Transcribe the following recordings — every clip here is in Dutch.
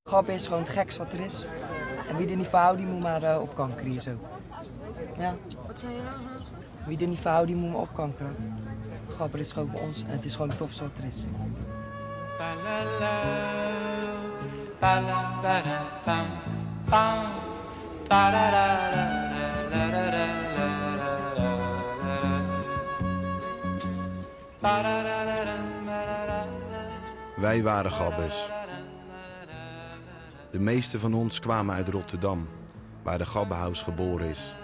Gabber is gewoon het gekst wat er is. En wie er niet verhoudt, die moet maar opkankeren hier zo. Ja. Wat zei je nou? Wie er niet verhoudt, die moet maar opkankeren. Gabber is gewoon voor ons en het is gewoon het tofste wat er is. Wij waren Gabbers. De meeste van ons kwamen uit Rotterdam, waar de Gabberhaus geboren is.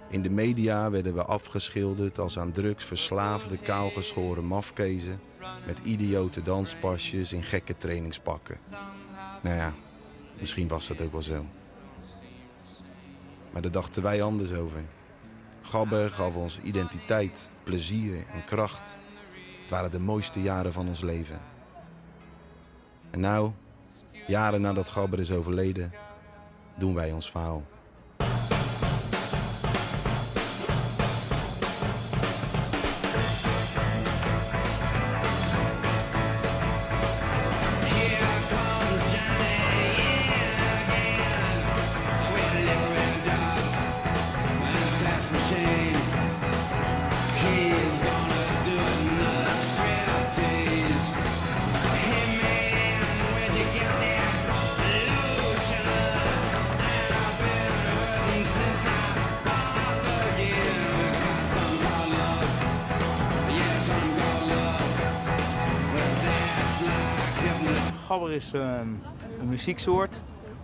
In de media werden we afgeschilderd als aan drugs verslaafde, kaalgeschoren mafkezen met idiote danspasjes in gekke trainingspakken. Nou ja, misschien was dat ook wel zo. Maar daar dachten wij anders over. Gabber gaf ons identiteit, plezier en kracht. Het waren de mooiste jaren van ons leven. En nou, jaren nadat Gabber is overleden, doen wij ons verhaal. Gabber is een muzieksoort,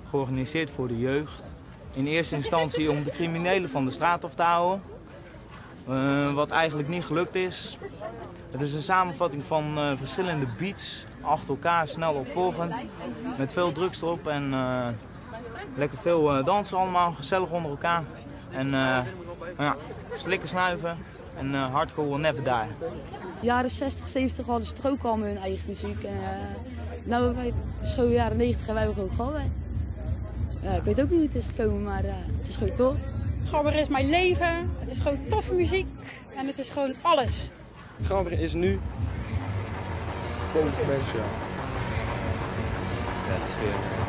georganiseerd voor de jeugd. In eerste instantie om de criminelen van de straat af te houden, wat eigenlijk niet gelukt is. Het is een samenvatting van verschillende beats, achter elkaar, snel opvolgend, met veel drugs erop en lekker veel dansen allemaal, gezellig onder elkaar. En ja, slikken, snuiven en hardcore never die. De jaren 60, 70 hadden ze toch ook al hun eigen muziek. En nou, het is gewoon jaren 90 en wij hebben gewoon Gabber. Ik weet ook niet hoe het is gekomen, maar het is gewoon tof. Gabber is mijn leven, het is gewoon toffe muziek en het is gewoon alles. Gabber is nu gewoon mensen, ja. Ja, het is weer...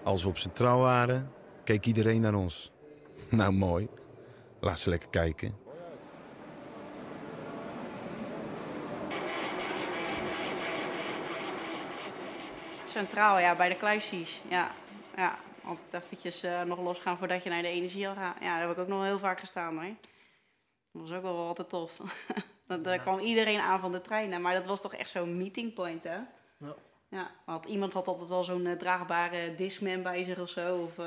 Als we op Centraal waren, keek iedereen naar ons. Nou, mooi. Laat ze lekker kijken. Centraal, ja, bij de kluisjes. Ja, ja. Altijd eventjes nog losgaan voordat je naar de energie al gaat. Ja, daar heb ik ook nog heel vaak gestaan, hoor. Dat was ook wel altijd tof. Daar kwam iedereen aan van de treinen. Maar dat was toch echt zo'n meeting point, hè? Ja. Ja, want iemand had altijd wel zo'n draagbare Discman bij zich of zo. Of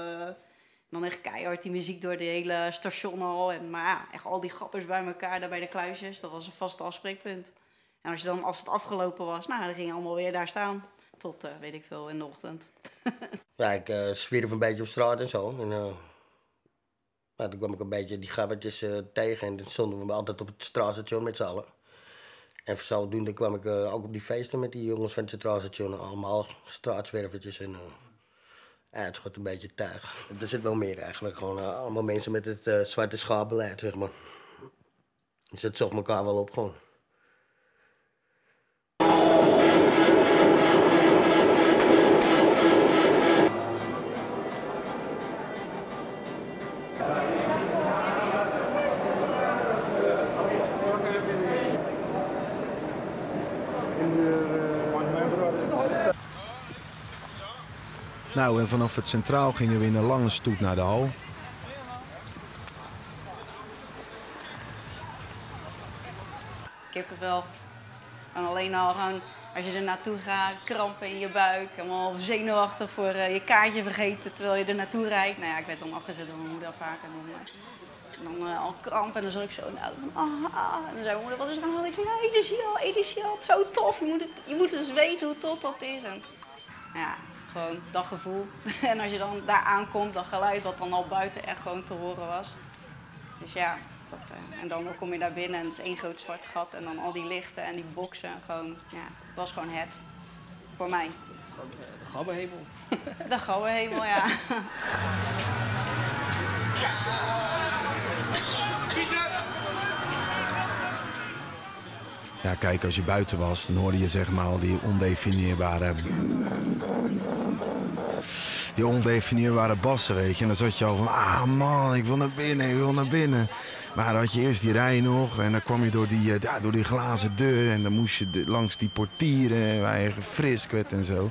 dan echt keihard die muziek door de hele station al. Maar ja, echt al die grappers bij elkaar daar bij de kluisjes. Dat was een vast afspreekpunt. En als het afgelopen was, nou, dan gingen allemaal weer daar staan. Tot, weet ik veel, in de ochtend. Ja, ik zwierf een beetje op straat en zo. En, nou, toen kwam ik een beetje die gabbertjes tegen. En toen stonden we altijd op het straatstation met z'n allen. En zodoende kwam ik ook op die feesten met die jongens van het Centraal Station. Allemaal straatzwervertjes en ja, het is gewoon een beetje tuig. Er zit wel meer eigenlijk. Gewoon allemaal mensen met het zwarte schaapbeleid, zeg maar. Dus het zocht elkaar wel op gewoon. Nou, en vanaf het Centraal gingen we in een lange stoet naar de hal. Kippenvel. En alleen al gewoon, als je er naartoe gaat, krampen in je buik. Helemaal zenuwachtig voor je kaartje vergeten terwijl je er naartoe rijdt. Nou ja, ik werd dan afgezet door mijn moeder vaak. En dan al krampen en dan zat ik zo nou, en dan zei mijn moeder, wat is er aan de hand? Ik zei, ja, energie al, het is zo tof. Je moet eens weten hoe tof dat is. En, ja, gewoon dat gevoel. En als je dan daar aankomt, dat geluid wat dan al buiten echt gewoon te horen was. Dus ja, en dan kom je daar binnen en het is één groot zwart gat. En dan al die lichten en die boksen. Gewoon, ja, dat was gewoon het. Voor mij. De Gabberhemel. De Gabberhemel, ja. Ja, kijk, als je buiten was, dan hoorde je zeg maar al die ondefinieerbare bassen, weet je. En dan zat je al van, ah man, ik wil naar binnen. Maar dan had je eerst die rij nog en dan kwam je door die glazen deur en dan moest je langs die portieren waar je gefrisk werd en zo.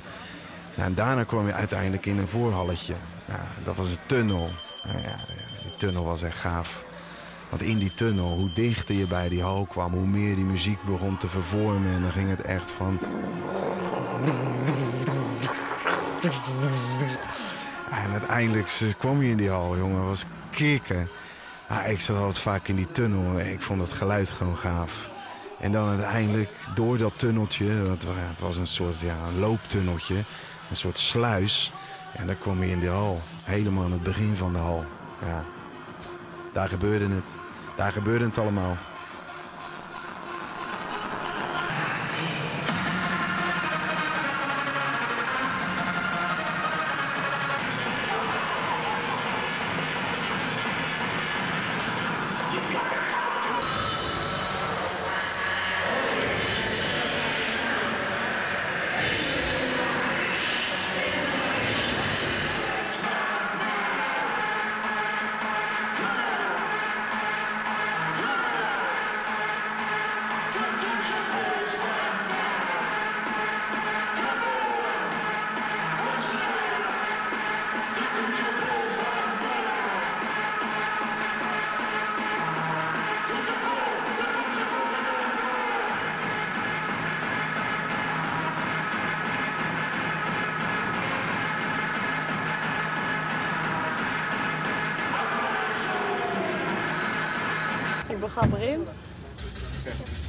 Nou, en daarna kwam je uiteindelijk in een voorhalletje. Nou, dat was een tunnel. Nou, ja, die tunnel was echt gaaf. Want in die tunnel, hoe dichter je bij die hal kwam, hoe meer die muziek begon te vervormen. En dan ging het echt van... En uiteindelijk kwam je in die hal, jongen. Dat was kicken. Ik zat altijd vaak in die tunnel. Ik vond het geluid gewoon gaaf. En dan uiteindelijk door dat tunneltje, het was een soort een looptunneltje, een soort sluis. En dan kwam je in die hal. Helemaal aan het begin van de hal. Ja. Daar gebeurde het. Daar gebeurde het allemaal. Ik ben Gabberin. Zeg het eens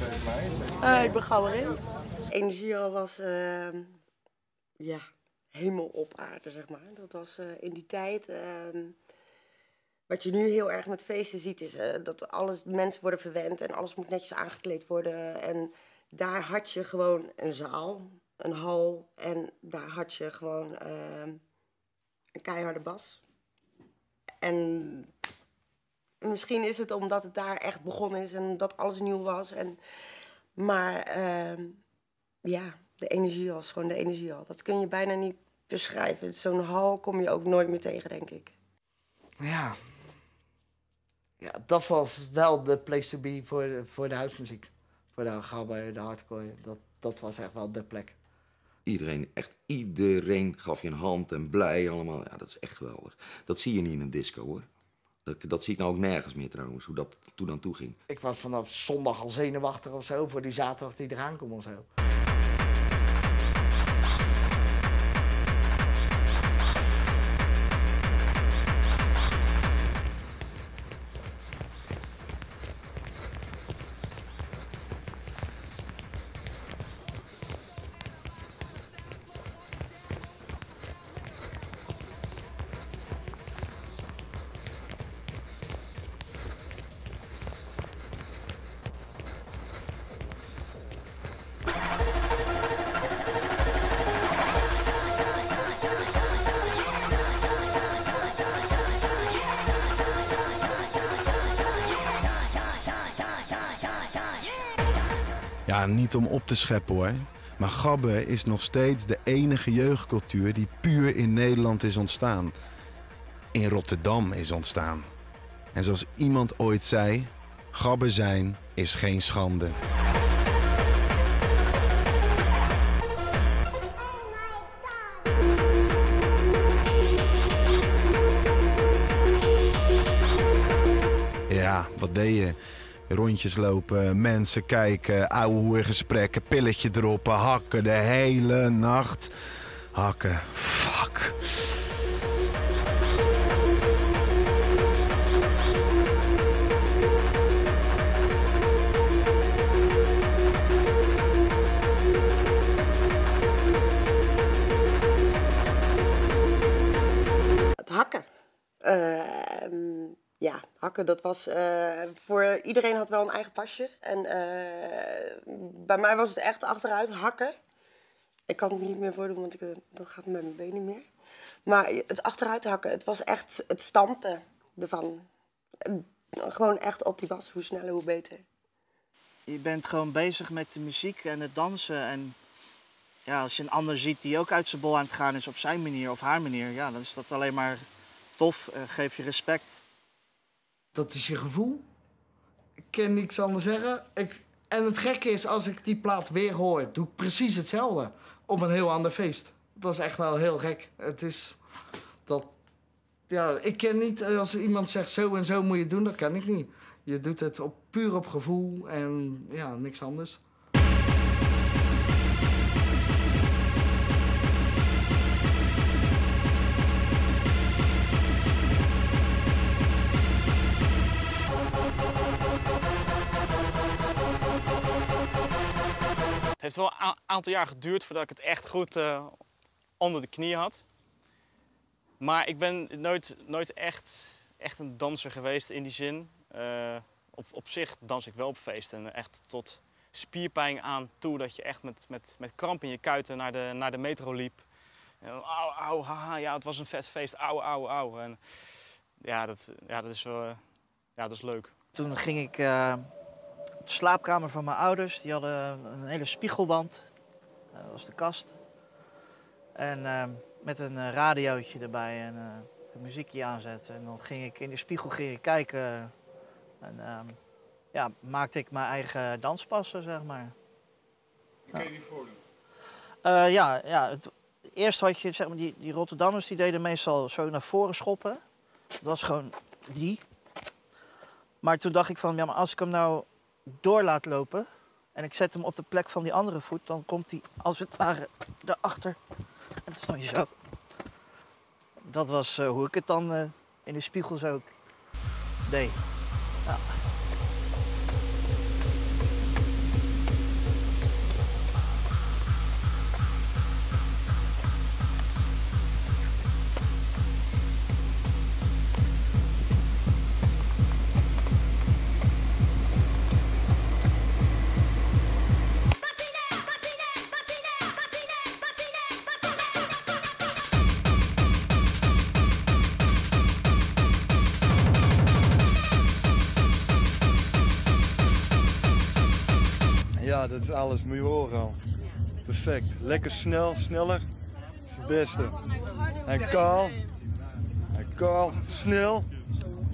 mij. Ik ben Gabberin. Energie al was hemel op aarde, zeg maar. Dat was in die tijd. Wat je nu heel erg met feesten ziet, is dat mensen worden verwend en alles moet netjes aangekleed worden. En daar had je gewoon een zaal, een hal en daar had je gewoon een keiharde bas. En misschien is het omdat het daar echt begonnen is en dat alles nieuw was. Maar de energie was gewoon de energie al. Dat kun je bijna niet beschrijven. Zo'n hal kom je ook nooit meer tegen, denk ik. Ja, dat was wel de place to be voor de huismuziek. Voor de gabber, de hardcore. Dat was echt wel de plek. Iedereen gaf je een hand en blij allemaal. Ja, dat is echt geweldig. Dat zie je niet in een disco, hoor. Dat zie ik nou ook nergens meer trouwens, hoe dat toen aan toe ging. Ik was vanaf zondag al zenuwachtig of zo voor die zaterdag die eraan komt of zo. Ja, niet om op te scheppen hoor. Maar gabber is nog steeds de enige jeugdcultuur die puur in Nederland is ontstaan. In Rotterdam is ontstaan. En zoals iemand ooit zei, gabber zijn is geen schande. ja, wat deed je? Rondjes lopen, mensen kijken, ouwehoergesprekken, pilletje droppen, hakken de hele nacht. Hakken, fuck. Het hakken. Ja, hakken, dat was voor iedereen had wel een eigen pasje. En bij mij was het echt achteruit hakken. Ik kan het niet meer voordoen, want dat gaat met mijn been niet meer. Maar het achteruit hakken, het was echt het stampen ervan. Gewoon echt op die bas, hoe sneller, hoe beter. Je bent gewoon bezig met de muziek en het dansen. En ja, als je een ander ziet die ook uit zijn bol aan het gaan is op zijn manier of haar manier, ja, dan is dat alleen maar tof. Geef je respect. Dat is je gevoel. Ik kan niks anders zeggen. En het gekke is, als ik die plaat weer hoor, doe ik precies hetzelfde. Op een heel ander feest. Dat is echt wel heel gek. Het is dat... Ja, ik ken niet, als iemand zegt zo en zo moet je het doen, dat kan ik niet. Je doet het puur op gevoel en ja, niks anders. Het heeft wel een aantal jaar geduurd voordat ik het echt goed onder de knie had. Maar ik ben nooit echt een danser geweest in die zin. Op zich dans ik wel op feesten. Echt tot spierpijn aan toe dat je echt met kramp in je kuiten naar de metro liep. Auw, haha, ja, het was een vet feest, auw. En ja, dat is leuk. Toen ging ik de slaapkamer van mijn ouders. Die hadden een hele spiegelwand. Dat was de kast. En met een radiootje erbij en een muziekje aanzetten. En dan ging ik in de spiegel kijken. En ja, maakte ik mijn eigen danspassen, zeg maar. Kun je die voordoen? Eerst had je, zeg maar, die Rotterdammers die deden meestal zo naar voren schoppen. Dat was gewoon die. Maar toen dacht ik van, ja, maar als ik hem nou door laat lopen en ik zet hem op de plek van die andere voet, dan komt hij als het ware daarachter. En dan stond je zo. Dat was hoe ik het dan in de spiegel zo deed. Ja. Ja, dat is alles. Moet je horen al. Perfect. Lekker snel, sneller. Dat is het beste. En kaal, snel.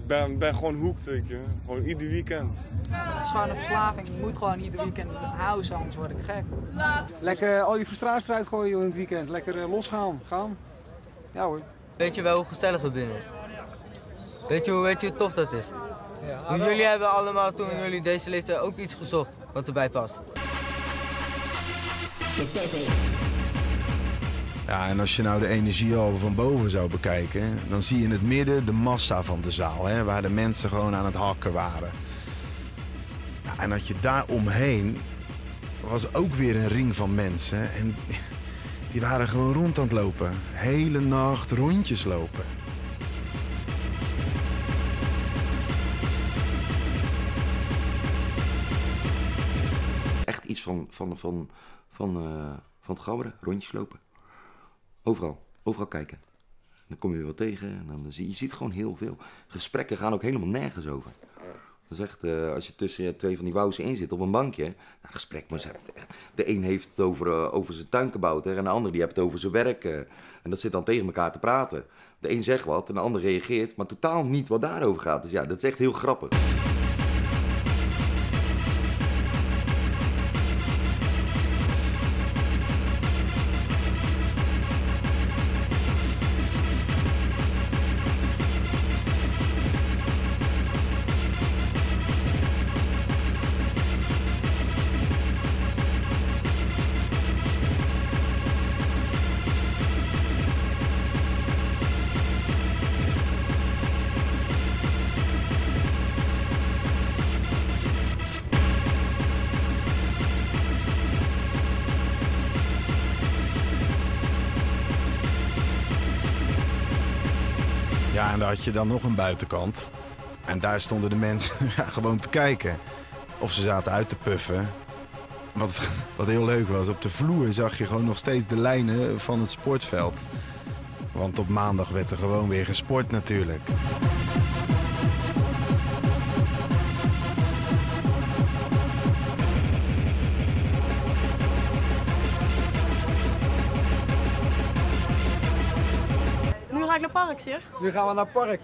Ik ben gewoon hoekt, weet je. Gewoon ieder weekend. Het is gewoon een verslaving. Je moet gewoon ieder weekend met house, anders word ik gek. Lekker al je frustratie eruit gooien in het weekend. Lekker losgaan. Ja hoor. Weet je wel hoe gezellig het binnen is? Weet je hoe tof dat is? Ja, jullie hebben allemaal toen jullie deze leeftijd ook iets gezocht wat erbij past. Ja, en als je nou de energiehalve van boven zou bekijken, dan zie je in het midden de massa van de zaal, hè, waar de mensen gewoon aan het hakken waren. Ja, en dat je daar omheen was ook weer een ring van mensen en die waren gewoon rond aan het lopen. Hele nacht rondjes lopen. Echt iets van het gabberen, rondjes lopen. Overal kijken. Dan kom je weer wat tegen en dan zie je ziet gewoon heel veel. Gesprekken gaan ook helemaal nergens over. Dat is echt, als je tussen twee van die wousen in zit op een bankje, nou, gesprek, maar echt, de een heeft het over zijn tuinkabouter en de ander die heeft het over zijn werk. En dat zit dan tegen elkaar te praten. De een zegt wat en de ander reageert, maar totaal niet wat daarover gaat. Dus ja, dat is echt heel grappig. Ja, en daar had je dan nog een buitenkant. En daar stonden de mensen gewoon te kijken. Of ze zaten uit te puffen. Wat heel leuk was, op de vloer zag je gewoon nog steeds de lijnen van het sportveld. Want op maandag werd er gewoon weer gesport natuurlijk. Nu ga ik naar Parkzicht. Nu gaan we naar het park.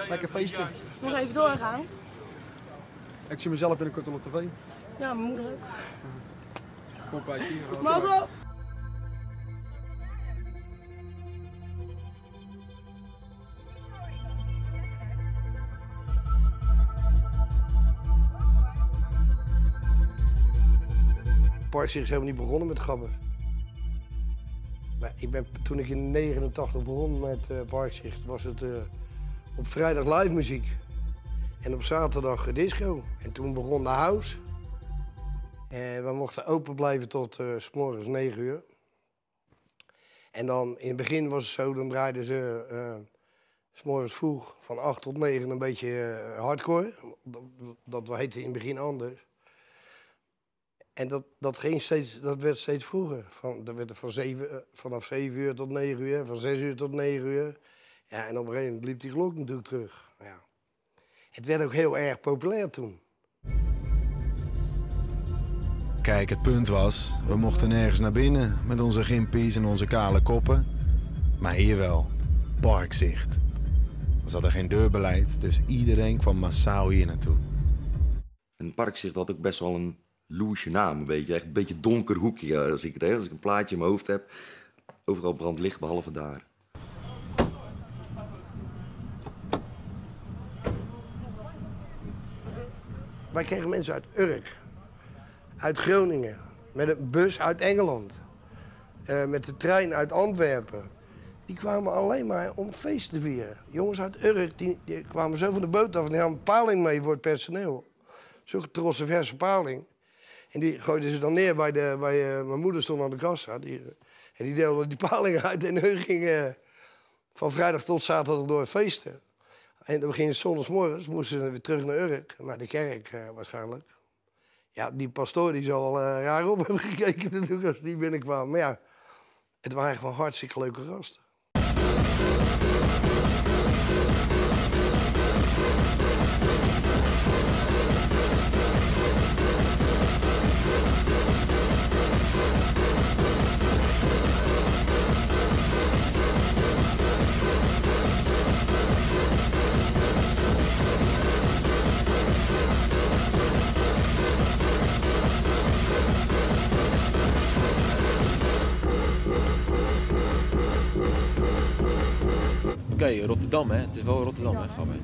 Lekker feesten. Nog even doorgaan. Ik zie mezelf binnenkort al op tv. Ja, mijn moeder ook. Kom bij hier. Maar zo. Parkzicht is helemaal niet begonnen met gabber. Maar toen ik in 1989 begon met Parkzicht, was het op vrijdag live muziek. En op zaterdag disco. En toen begon de house. En we mochten open blijven tot 's morgens 9 uur. En dan in het begin was het zo, dan draaiden ze 's morgens vroeg van 8 tot 9 een beetje hardcore. Dat heette in het begin anders. En dat werd steeds vroeger. Dat werd vanaf 7 uur tot 9 uur, van 6 uur tot 9 uur. Ja, en op een gegeven moment liep die klok natuurlijk terug. Ja. Het werd ook heel erg populair toen. Kijk, het punt was, we mochten nergens naar binnen met onze gimpies en onze kale koppen. Maar hier wel, Parkzicht. Er zat er geen deurbeleid, dus iedereen kwam massaal hier naartoe. En Parkzicht had ook best wel een loesje naam, een beetje. Echt een beetje donker hoekje, als ik een plaatje in mijn hoofd heb. Overal brandt licht, behalve daar. Wij kregen mensen uit Urk, uit Groningen, met een bus uit Engeland, met de trein uit Antwerpen. Die kwamen alleen maar om feest te vieren. Jongens uit Urk die kwamen zo van de boot af en die hadden een paling mee voor het personeel. Zo'n getrossen verse paling. En die gooiden ze dan neer bij mijn moeder stond aan de kassa. En die deelde die palingen uit en hun gingen van vrijdag tot zaterdag door feesten. En dan beginnen zondagsmorgens, moesten ze weer terug naar Urk, naar de kerk waarschijnlijk. Ja, die pastoor die zal raar op hebben gekeken natuurlijk als die binnenkwamen. Maar ja, het waren gewoon hartstikke leuke gasten. Oké, Rotterdam hè. Het is wel Rotterdam hè, Gabber.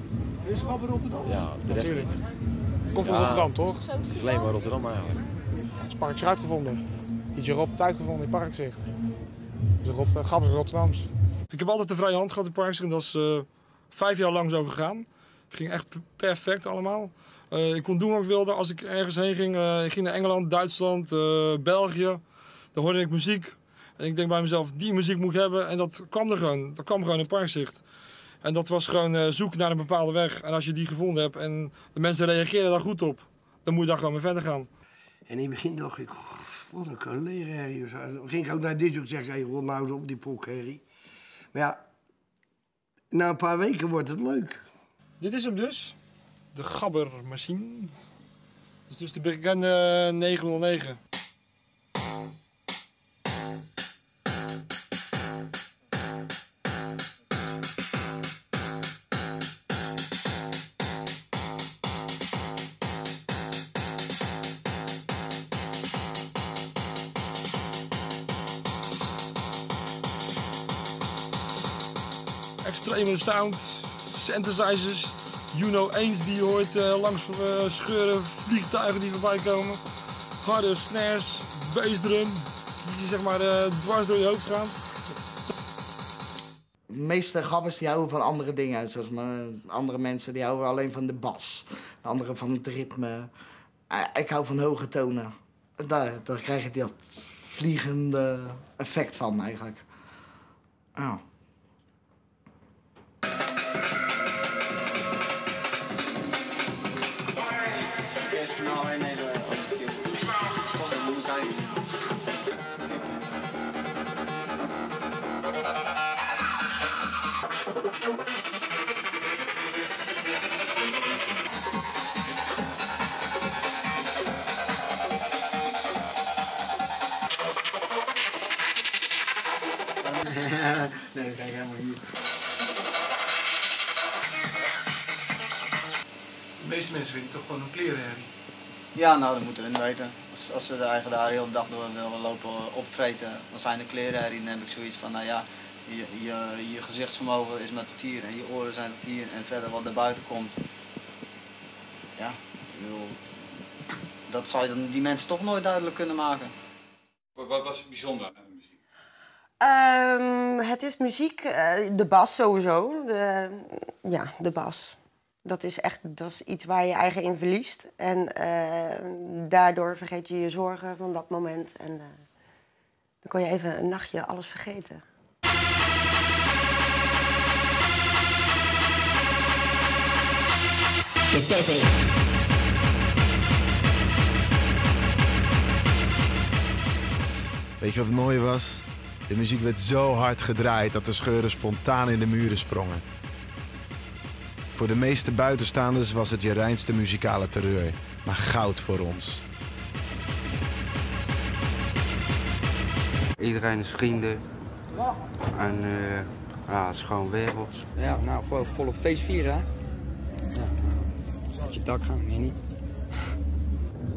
Is Gabber Rotterdam? Ja, de rest natuurlijk. niet. Komt van Rotterdam, toch? Het is alleen maar Rotterdam eigenlijk. Het is Parkzicht uitgevonden. Ietsje Rob het uitgevonden in Parkzicht. Dus Gabber is Rotterdams. Ik heb altijd de vrije hand gehad in Parkzicht en dat is 5 jaar lang zo gegaan. Het ging echt perfect allemaal. Ik kon doen wat ik wilde. Als ik ergens heen ging, ik ging naar Engeland, Duitsland, België. Dan hoorde ik muziek. En ik denk bij mezelf, die muziek moet ik hebben. En dat kwam er gewoon. Dat kwam gewoon in Parkzicht. En dat was gewoon zoeken naar een bepaalde weg. En als je die gevonden hebt en de mensen reageren daar goed op, dan moet je daar gewoon mee verder gaan. En in het begin dacht ik, wat een kaleren. Dan ging ik ook naar dit en zeg, hey, rol nou eens op die pokherrie. Maar ja, na een paar weken wordt het leuk. Dit is hem dus. De Gabber-machine. Dat is dus de bekende 909. Extreme sound, synthesizers, Juno 1's die je hoort langs scheuren, vliegtuigen die voorbij komen. Harde snares, bassdrum, die zeg maar dwars door je hoofd gaan. De meeste gabbers die houden van andere dingen, zoals andere mensen die houden alleen van de bas. De anderen van het ritme. Ik hou van hoge tonen. Daar krijg je dat vliegende effect van eigenlijk. Oh. Kijk, helemaal hier. De meeste mensen vinden het toch gewoon een klerenherrie. Ja, nou, dat moeten we niet weten. Als ze eigenlijk daar de hele dag door willen lopen opvreten, dan zijn de klerenherrie. Dan heb ik zoiets van, nou ja, je gezichtsvermogen is met het hier en je oren zijn het hier. En verder wat er buiten komt, ja, ik bedoel, dat zou je dan die mensen toch nooit duidelijk kunnen maken. Wat was het bijzonder aan de muziek? Het is muziek, de bas sowieso. De bas. Dat is iets waar je eigen in verliest. En daardoor vergeet je je zorgen van dat moment. En dan kon je even een nachtje alles vergeten. Weet je wat het mooie was? De muziek werd zo hard gedraaid dat de scheuren spontaan in de muren sprongen. Voor de meeste buitenstaanders was het je reinste muzikale terreur, maar goud voor ons. Iedereen is vrienden en ja, het is gewoon werelds. Ja, nou gewoon volop feest vieren, hè? Ja, uit je dak gaan, meer niet.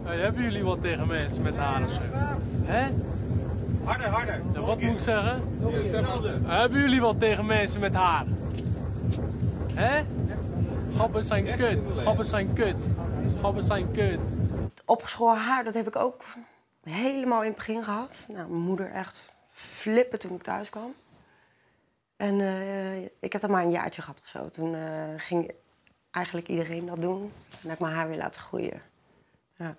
Hey, hebben jullie wat tegen mensen met haar of zo? Hè? Harder, harder. Ja, wat moet ik zeggen? Hebben jullie wat tegen mensen met haar? Hè? Grappen zijn kut, grappen zijn kut, grappen zijn kut. Opgeschoren haar, dat heb ik ook helemaal in het begin gehad. Nou, mijn moeder echt flippen toen ik thuis kwam. En ik heb dat maar een jaartje gehad of zo. Toen ging eigenlijk iedereen dat doen. Toen heb ik mijn haar weer laten groeien. Ja.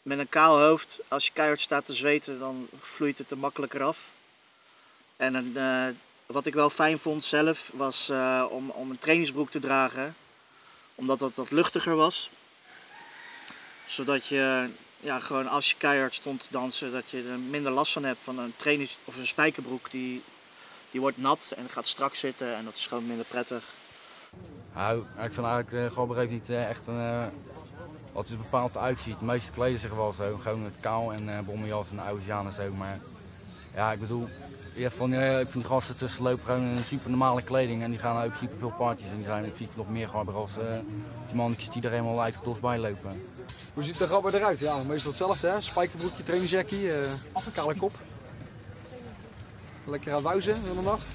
Met een kaal hoofd, als je keihard staat te zweten, dan vloeit het er makkelijker af. En wat ik wel fijn vond zelf, was om een trainingsbroek te dragen. Omdat dat wat luchtiger was. Zodat je, ja, gewoon als je keihard stond te dansen, dat je er minder last van hebt. Van een trainings- of een spijkerbroek, die wordt nat en gaat strak zitten en dat is gewoon minder prettig. Nou, ik vind eigenlijk Gabber heeft niet echt een... wat het bepaald uitziet. De meeste kleden zich wel zo, gewoon met kaal en bommenjas en Oceaan en zo. Maar ja, ik bedoel, ik vind die gasten tussen lopen gewoon een super normale kleding en die gaan ook super veel parties en die zijn in principe nog meer Gabber als die mannetjes die er helemaal uitgedost bij lopen. Hoe ziet de Gabber eruit? Ja, meestal hetzelfde, hè? Spijkerbroekje, trainingsjackie, kale kop. Lekker aan wuizen in de nacht.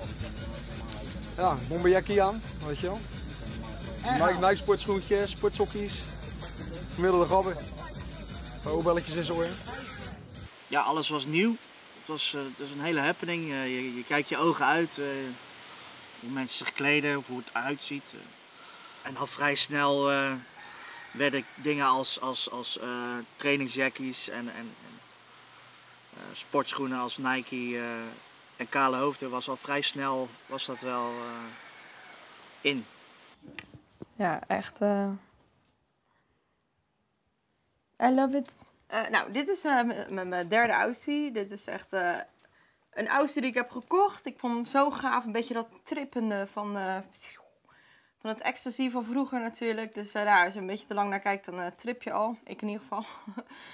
Ja, bomberjackie aan, weet je wel. Nike sportschoentjes, sportsokkies. Gemiddelde Gabber. Oorbelletjes in zijn oren. Ja, alles was nieuw. Het was een hele happening. Je kijkt je ogen uit. Hoe mensen zich kleden, of hoe het eruit ziet. En al vrij snel werden dingen als trainingsjackies en sportschoenen als Nike en kale hoofden was al vrij snel was dat wel in. Ja, echt. I love it. Nou, dit is mijn derde Aussie. Dit is echt een Aussie die ik heb gekocht. Ik vond hem zo gaaf. Een beetje dat trippende van het ecstasy van vroeger natuurlijk. Dus daar, als je een beetje te lang naar kijkt, dan trip je al. Ik in ieder geval.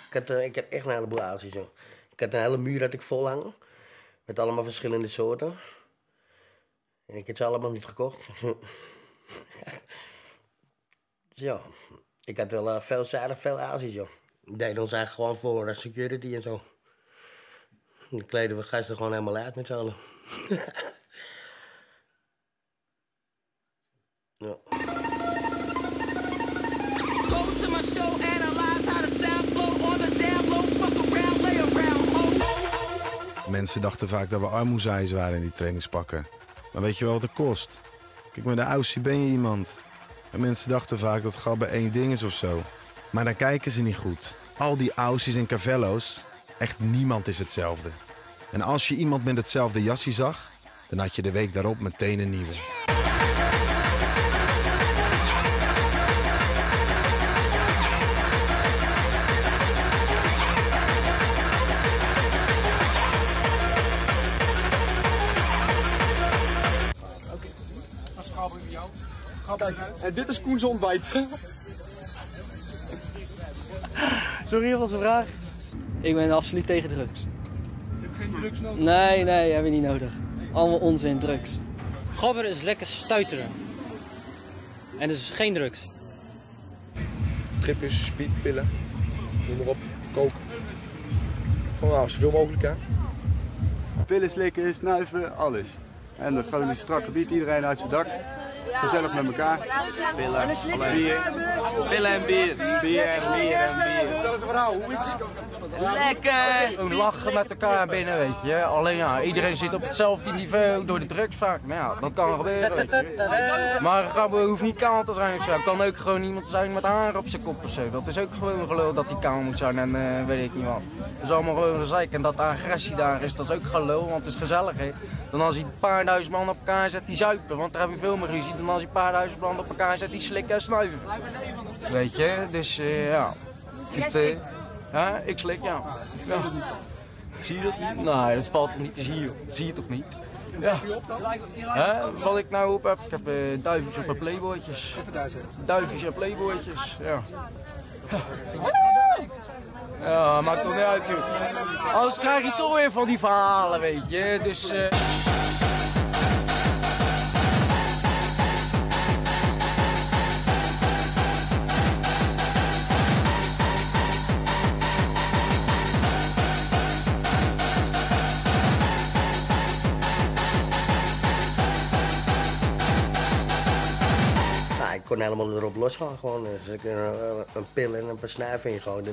Ik had echt een heleboel Aussies. Zo. Ik had een hele muur dat ik vol hangen. Met allemaal verschillende soorten. En ik heb ze allemaal niet gekocht. Dus ja, ik had wel veelzijdig veel Aussies, joh. Die deden ons eigenlijk gewoon voor security en zo. Dan kleden we gasten gewoon helemaal uit met z'n allen. Ja. Mensen dachten vaak dat we armoezeis waren in die trainingspakken. Maar weet je wel wat het kost? Kijk, met een Aussie ben je iemand. En mensen dachten vaak dat Gabber één ding is of zo. Maar dan kijken ze niet goed. Al die Aussies en Cavello's, echt niemand is hetzelfde. En als je iemand met hetzelfde jasje zag, dan had je de week daarop meteen een nieuwe. En dit is Koens ontbijt. Sorry, wat was de vraag? Ik ben absoluut tegen drugs. Je hebt geen drugs nodig? Nee, hebben we niet nodig. Allemaal onzin, drugs. Gabber is lekker stuiteren. En dus is geen drugs. Tripjes, speedpillen, noem maar op, koken. Gewoon nou, zoveel mogelijk hè. Pillen slikken, snuiven, alles. En dan gewoon een strak gebied, iedereen uit zijn dak. Gezellig met elkaar. Pillen, bier. Pillen en bier. Bier en bier en bier. Vertel eens mevrouw, hoe is het? Lekker! Gewoon lachen met elkaar binnen, weet je. Alleen ja, iedereen zit op hetzelfde niveau door de drugs vaak. Maar ja, dat kan gebeuren, weet je. Maar Gabber hoeft niet kaal te zijn of zo. Het kan ook gewoon iemand zijn met haar op zijn kop of zo. Dat is ook gewoon gelul dat hij kaal moet zijn en weet ik niet wat. Dat is allemaal gewoon gezeik. En dat de agressie daar is, dat is ook gelul, want het is gezellig, hè. Dan als hij een paar duizend man op elkaar zet, die zuipen, want daar heb je veel meer ruzie. Dan als hij een paar duizend man op elkaar zet, die slikken en snuiven. Weet je, dus ja. Ja, ik slik, ja. Zie je dat niet? Nee, dat valt toch niet te zien, joh. Dat zie je toch niet? Ja. Wat ik nou op heb, ik heb duifjes op mijn playboytjes. Duifjes en playboytjes, ja. Ja, maakt toch niet uit, joh. Anders krijg je toch weer van die verhalen, weet je. Dus... Ik kon helemaal erop losgaan gewoon. Dus ik een pil en een paar snuiven ingooide.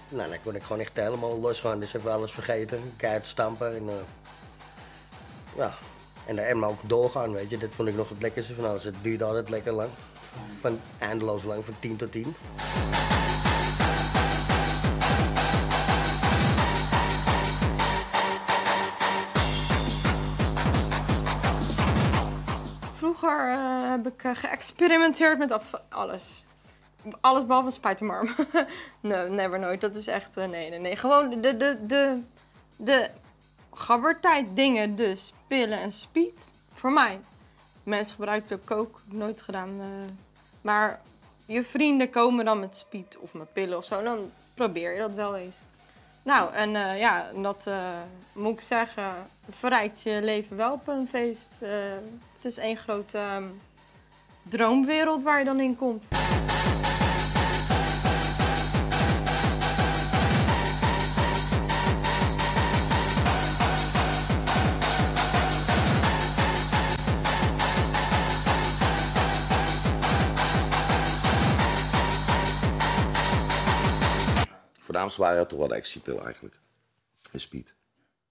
Dan kon ik gewoon echt helemaal losgaan. Dus ik heb alles vergeten. Keihard stampen. En, ja. En ook doorgaan, weet je. Dat vond ik nog het lekkerste van alles. Het duurde altijd lekker lang. Van eindeloos lang, van 10 tot 10. Vroeger heb ik geëxperimenteerd met alles. Alles behalve spuitenmarm. Nee, never nooit. Dat is echt, nee. Gewoon de gabbertijd dingen, dus pillen en speed. Voor mij. Mensen gebruiken ook coke, nooit gedaan. Maar je vrienden komen dan met speed of met pillen of zo, dan probeer je dat wel eens. Nou, en ja, dat moet ik zeggen, verrijkt je leven wel op een feest. Het is één grote droomwereld waar je dan in komt. Voornaamst waren het toch wel de ecstasypillen eigenlijk. En speed.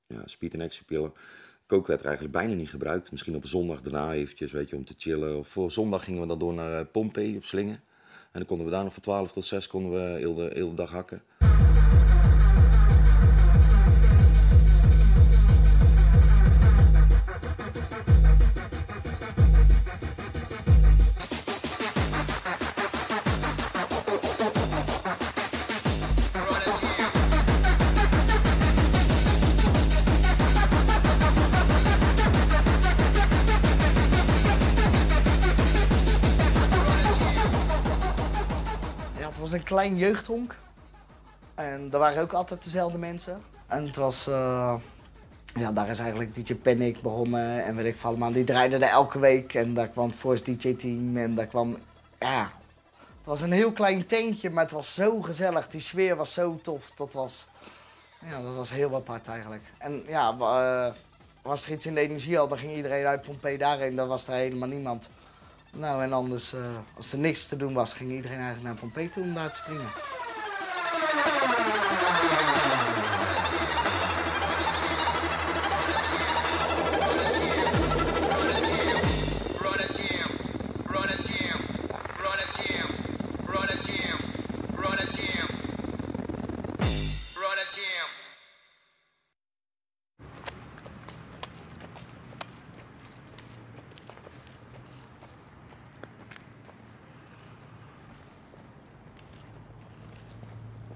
Ja, speed en ecstasypillen. Coke werd er eigenlijk bijna niet gebruikt. Misschien op een zondag daarna eventjes, weet je, om te chillen. Of voor zondag gingen we dan door naar Pompey op Slingen. En dan konden we daar nog van 12 tot 6 konden we heel de dag hakken. Het was een klein jeugdhonk. En daar waren ook altijd dezelfde mensen. En het was... ja, daar is eigenlijk DJ Panic begonnen en weet ik veel allemaal. Die draaide er elke week en daar kwam het Force DJ-team en daar kwam... Ja, het was een heel klein tentje, maar het was zo gezellig. Die sfeer was zo tof. Dat was heel apart eigenlijk. En ja, was er iets in de energiehal, dan ging iedereen uit Pompey daarheen. Dan was er helemaal niemand. Nou, en anders, als er niks te doen was, ging iedereen eigenlijk naar Pompey toe om daar te springen.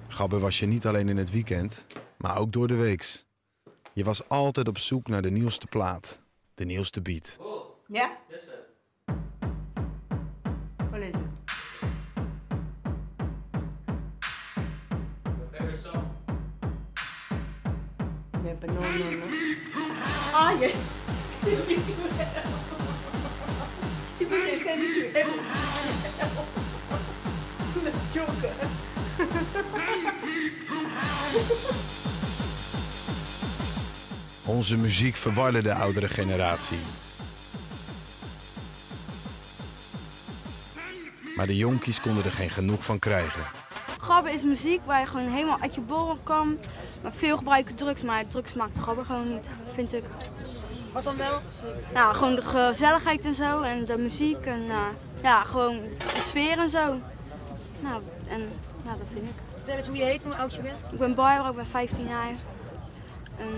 Gabber was je niet alleen in het weekend, maar ook door de weeks. Je was altijd op zoek naar de nieuwste plaat, de nieuwste beat. Ja? Qual is it? No. Ah, yeah. Send me to hell. People say send me to hell. Let's joke. Onze muziek verwarde de oudere generatie. Maar de jonkies konden er geen genoeg van krijgen. Gabber is muziek waar je gewoon helemaal uit je bol kan. Maar veel gebruiken drugs, maar drugs maakt gabber gewoon niet, vind ik. Wat dan wel? Nou, gewoon de gezelligheid en zo en de muziek en ja, gewoon de sfeer en zo. Nou, en ja, dat vind ik. Vertel eens hoe je heet en hoe oud je bent. Ik ben Barbara, ik ben 15 jaar. En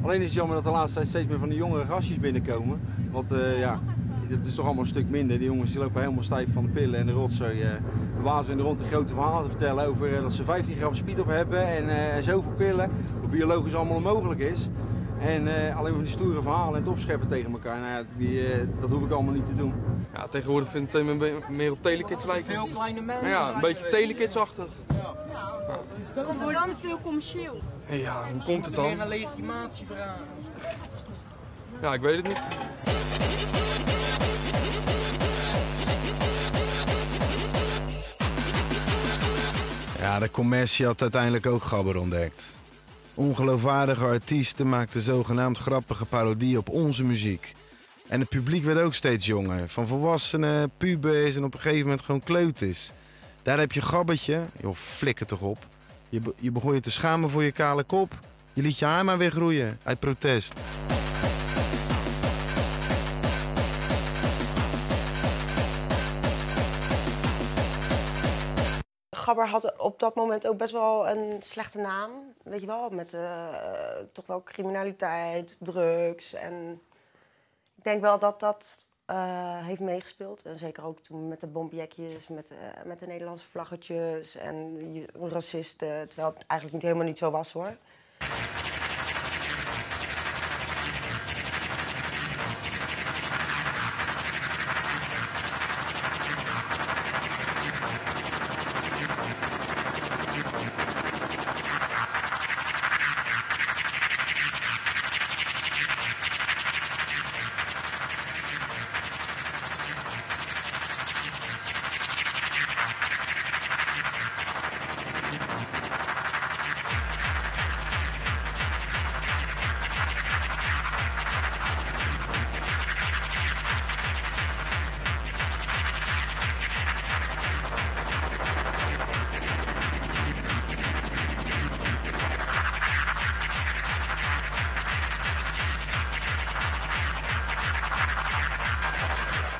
Alleen is het jammer dat de laatste tijd steeds meer van die jongere gastjes binnenkomen. Want ja, het is toch allemaal een stuk minder. Die jongens die lopen helemaal stijf van de pillen en de rotzooi. We wazen in de rond de grote verhalen te vertellen over dat ze 15 gram speed op hebben en zoveel pillen. Hoe biologisch allemaal onmogelijk is. En alleen maar die stoere verhalen en het opscheppen tegen elkaar. Nou ja, dat hoef ik allemaal niet te doen. Ja, tegenwoordig vind ik het meer op Telekids lijken. Veel kleine mensen. Ja, een beetje Telekids-achtig. komt het dan veel commercieel? Ja, hoe komt het dan? Weer een legitimatie vragen. Ja, ik weet het niet. Ja, de commercie had uiteindelijk ook gabber ontdekt. Ongeloofwaardige artiesten maakten zogenaamd grappige parodieën op onze muziek. En het publiek werd ook steeds jonger. Van volwassenen, pubers en op een gegeven moment gewoon kleuters. Daar heb je gabbertje. Joh, flikker toch op. Je begon je te schamen voor je kale kop. Je liet je haar maar weer groeien, uit protest. Gabber had op dat moment ook best wel een slechte naam, weet je wel, met toch wel criminaliteit, drugs. En ik denk wel dat dat heeft meegespeeld. En zeker ook toen met de bombjekjes, met de Nederlandse vlaggetjes en racisten, terwijl het eigenlijk helemaal niet zo was, hoor.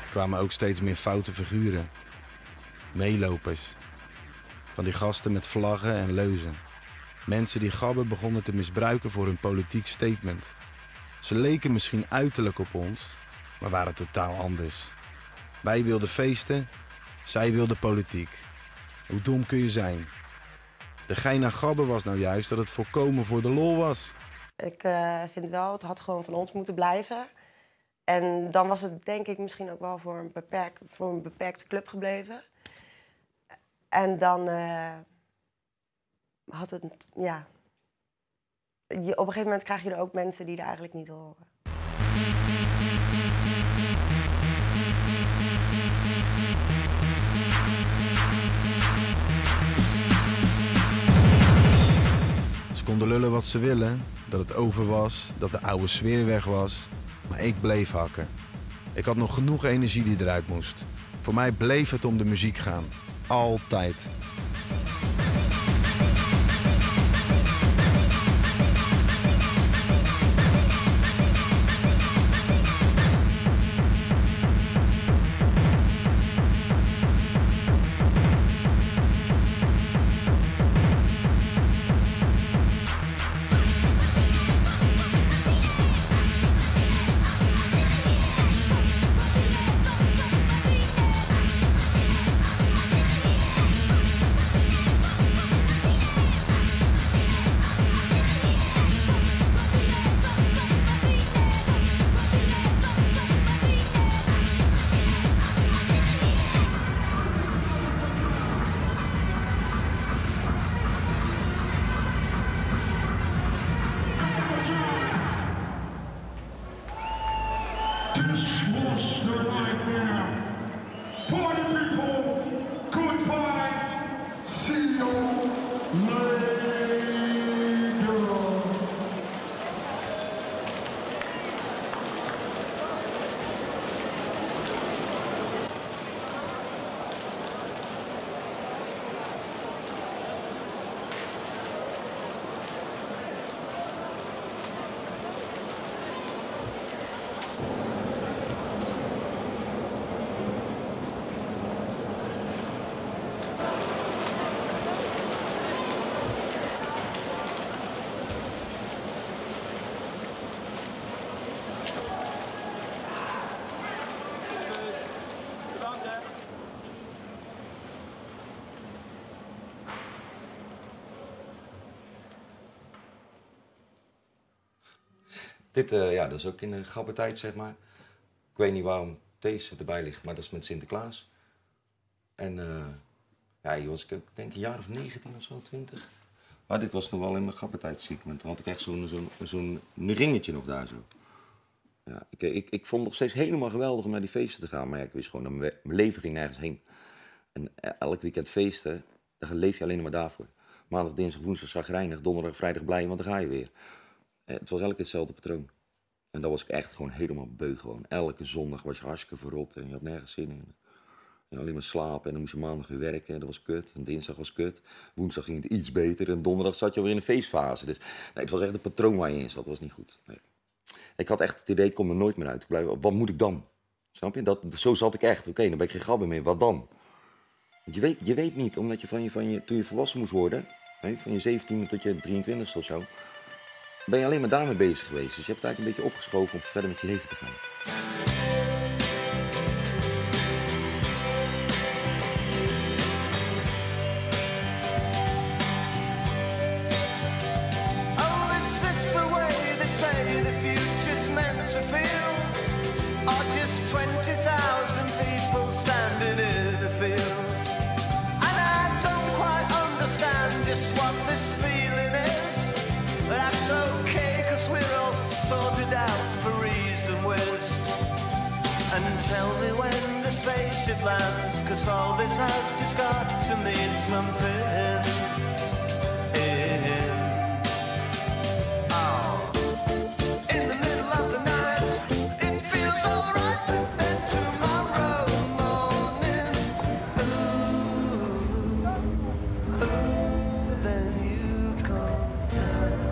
Er kwamen ook steeds meer foute figuren. Meelopers. Van die gasten met vlaggen en leuzen. Mensen die gabber begonnen te misbruiken voor hun politiek statement. Ze leken misschien uiterlijk op ons, maar waren totaal anders. Wij wilden feesten, zij wilden politiek. Hoe dom kun je zijn? De gein aan gabber was nou juist dat het volkomen voor de lol was. Ik vind wel, het had gewoon van ons moeten blijven. En dan was het denk ik misschien ook wel voor een beperkte club gebleven. En dan had het, ja... op een gegeven moment krijg je er ook mensen die er eigenlijk niet horen. Ze konden lullen wat ze willen, dat het over was, dat de oude sfeer weg was. Maar ik bleef hakken. Ik had nog genoeg energie die eruit moest. Voor mij bleef het om de muziek gaan. Altijd. Dit, ja, dat is ook in de Gabbertijd, zeg maar. Ik weet niet waarom deze erbij ligt, maar dat is met Sinterklaas. En ja, hier was ik denk een jaar of 19 of zo, 20. Maar dit was nog wel in mijn Gabbertijd ziek. Maar toen had ik echt zo'n ringetje nog daar zo. Ja, ik vond het nog steeds helemaal geweldig om naar die feesten te gaan. Maar ja, ik wist gewoon dat mijn leven ging nergens heen. En elk weekend feesten, daar leef je alleen maar daarvoor. Maandag, dinsdag, woensdag chagrijnig, donderdag, vrijdag blij, want dan ga je weer. Het was elke keer hetzelfde patroon. En dat was ik echt gewoon helemaal beu gewoon. Elke zondag was je hartstikke verrot en je had nergens zin in. Je alleen maar slapen en dan moest je maandag weer werken. Dat was kut. En dinsdag was kut. Woensdag ging het iets beter. En donderdag zat je alweer in een feestfase. Dus nee, het was echt een patroon waar je in zat. Dat was niet goed. Nee. Ik had echt het idee, ik kom er nooit meer uit. Wat moet ik dan? Snap je? Zo zat ik echt. Oké, dan ben ik geen gabber meer. Wat dan? Want je weet niet, omdat je toen je volwassen moest worden, van je 17e tot je 23e of zo, ben je alleen maar daarmee bezig geweest. Dus je hebt het eigenlijk een beetje opgeschoven om verder met je leven te gaan. Tell me when the spaceship lands, 'cause all this has just got to mean something. In the middle of the night, it feels alright, but then tomorrow morning, then you come down.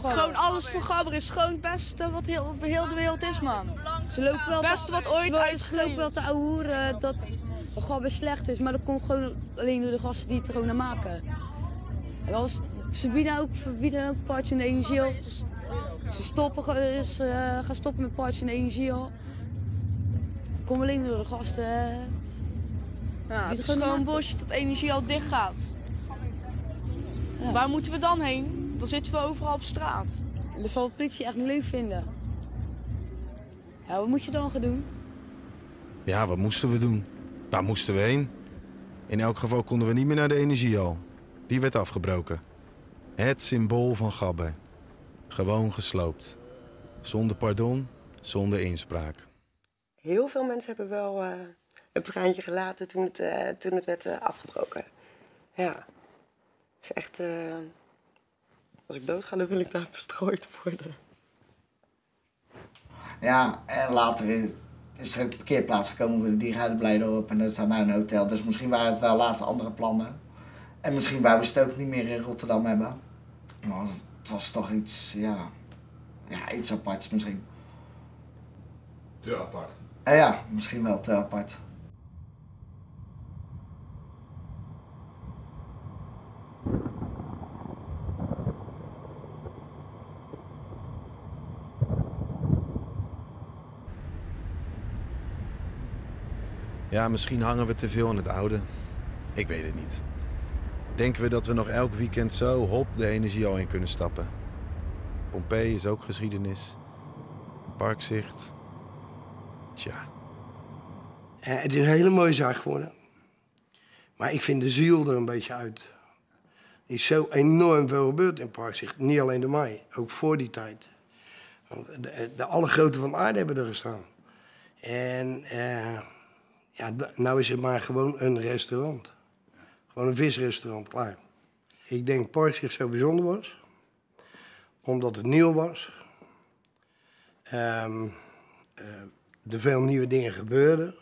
Gewoon alles voor Gabber is gewoon het beste wat heel de wereld is, man. Ze lopen wel het beste wat ooit Ze lopen wel te ouwehoeren dat Gabber slecht is, maar dat komt gewoon alleen door de gasten die het er gewoon naar maken. En ze verbieden ook parties in de energie op. Dus ze gaan stoppen met parties in de energie op. Dat komt alleen door de gasten. Ja, het is gewoon bullshit dat energie al dicht gaat. Ja. Waar moeten we dan heen? Dan zitten we overal op straat. En dat zal de politie echt niet leuk vinden. Ja, wat moet je dan gaan doen? Ja, wat moesten we doen? Waar moesten we heen? In elk geval konden we niet meer naar de energiehal. Die werd afgebroken. Het symbool van Gabber. Gewoon gesloopt. Zonder pardon, zonder inspraak. heel veel mensen hebben wel een traantje gelaten toen het werd afgebroken. Ja, het is echt... als ik doodga, dan wil ik daar verstrooid worden. Ja, en later is er ook een parkeerplaats gekomen voor de Dierenhuidenblijdorp en er staat nou een hotel. Dus misschien waren het wel later andere plannen. En misschien wouden ze het ook niet meer in Rotterdam hebben. Maar het was toch iets, ja iets aparts misschien. Te apart. Ja, misschien wel te apart. Ja, misschien hangen we te veel aan het oude. Ik weet het niet. Denken we dat we nog elk weekend zo hop de energie al in kunnen stappen? Pompeii is ook geschiedenis. Parkzicht. Tja. Het is een hele mooie zaak geworden. Maar ik vind de ziel er een beetje uit. Er is zo enorm veel gebeurd in Parkzicht. Niet alleen door mij, ook voor die tijd. Want de alle groten van aarde hebben er gestaan. En nou is het maar gewoon een restaurant. Gewoon een visrestaurant, klaar. Ik denk Parkzicht zo bijzonder was. Omdat het nieuw was. Er veel nieuwe dingen gebeurden.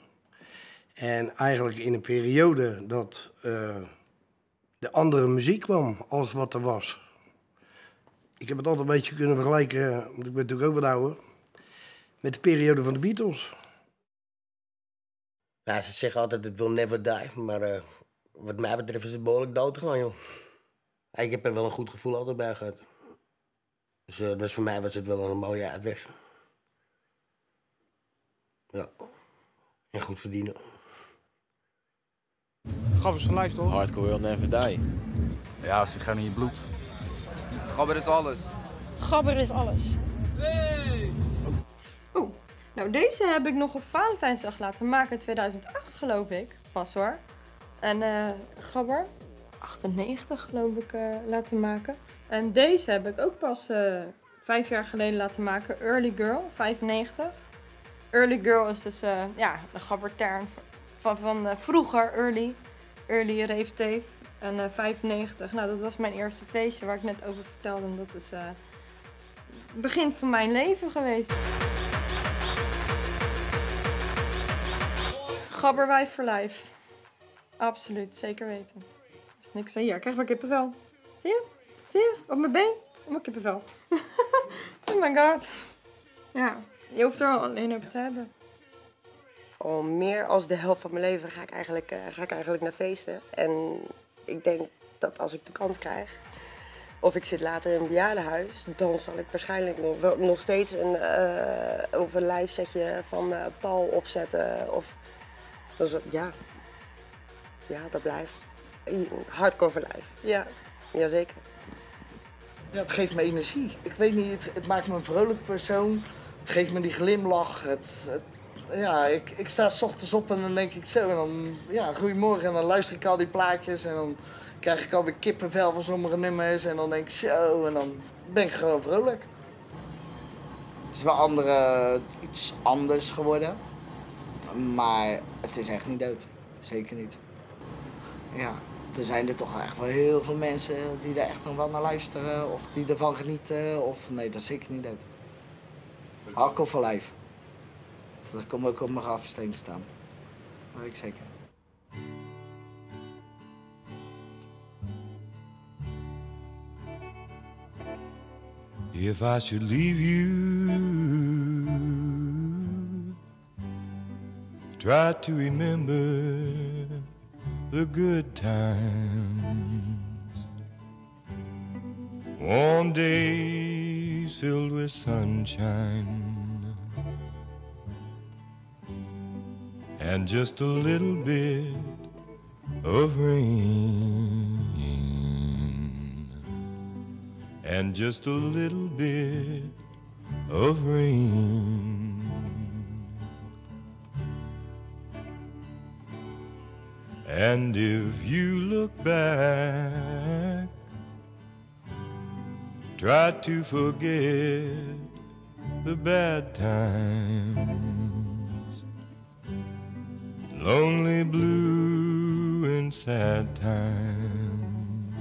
En eigenlijk in een periode dat de andere muziek kwam als wat er was. Ik heb het altijd een beetje kunnen vergelijken, want ik ben natuurlijk ook wat ouder, met de periode van de Beatles. Ja, ze zeggen altijd het will never die, maar wat mij betreft is het behoorlijk dood gewoon, joh. Ik heb er wel een goed gevoel altijd bij gehad. Dus voor mij was het wel een mooie uitweg. Ja. En goed verdienen. Gabber is van lijf, toch? Hardcore will never die. Ja, ze gaan in je bloed. Gabber is alles. Gabber is alles. Oeh, nou deze heb ik nog op Valentijnsdag laten maken in 2008 geloof ik. Pas hoor. En Gabber, 98 geloof ik laten maken. En deze heb ik ook pas 5 jaar geleden laten maken. Early Girl, 95. Early Girl is dus de Gabber-term van vroeger, early rave tape. En 95, nou dat was mijn eerste feestje waar ik net over vertelde. En dat is het begin van mijn leven geweest. Gabberwijf for life. Absoluut, zeker weten. Er is niks aan hier. Ik krijg maar kippenvel. Zie je? Zie je? Op mijn been? Op mijn kippenvel. Oh my god. Ja, je hoeft er alleen over te hebben. Al meer als de helft van mijn leven ga ik eigenlijk naar feesten. En ik denk dat als ik de kans krijg, of ik zit later in een bejaardenhuis, dan zal ik waarschijnlijk nog steeds een live setje van Paul opzetten. Dus, ja, dat blijft. Hardcore for life. Ja, zeker. Ja, het geeft me energie. Ik weet niet, het maakt me een vrolijk persoon. Het geeft me die glimlach. Ik sta 's ochtends op en dan denk ik zo. En dan, goedemorgen. En dan luister ik al die plaatjes. En dan krijg ik alweer kippenvel van sommige nummers. En dan denk ik zo. En dan ben ik gewoon vrolijk. Het is wel iets anders geworden. Maar het is echt niet dood. Zeker niet. Ja, er zijn er toch echt wel heel veel mensen die er echt nog wel naar luisteren. Of die ervan genieten. Of nee, dat is zeker niet dood. Hardcore for life. Dat komt ook op mijn grafsteen staan. Dat weet ik zeker. If I should leave you, try to remember the good times. Warm days filled with sunshine. And just a little bit of rain. And just a little bit of rain. And if you look back, try to forget the bad times. lonely, blue, and sad times,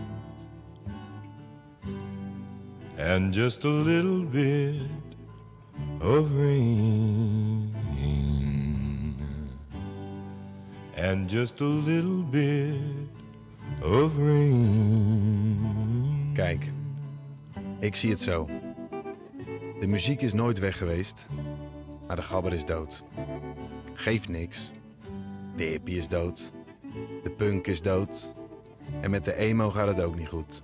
and just a little bit of rain, and just a little bit of rain. Kijk, ik zie het zo. De muziek is nooit weg geweest, maar de gabber is dood. Geeft niks. De hippie is dood. De punk is dood. En met de emo gaat het ook niet goed.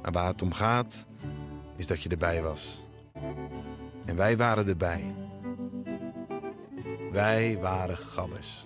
Maar waar het om gaat, is dat je erbij was. En wij waren erbij. Wij waren gabbers.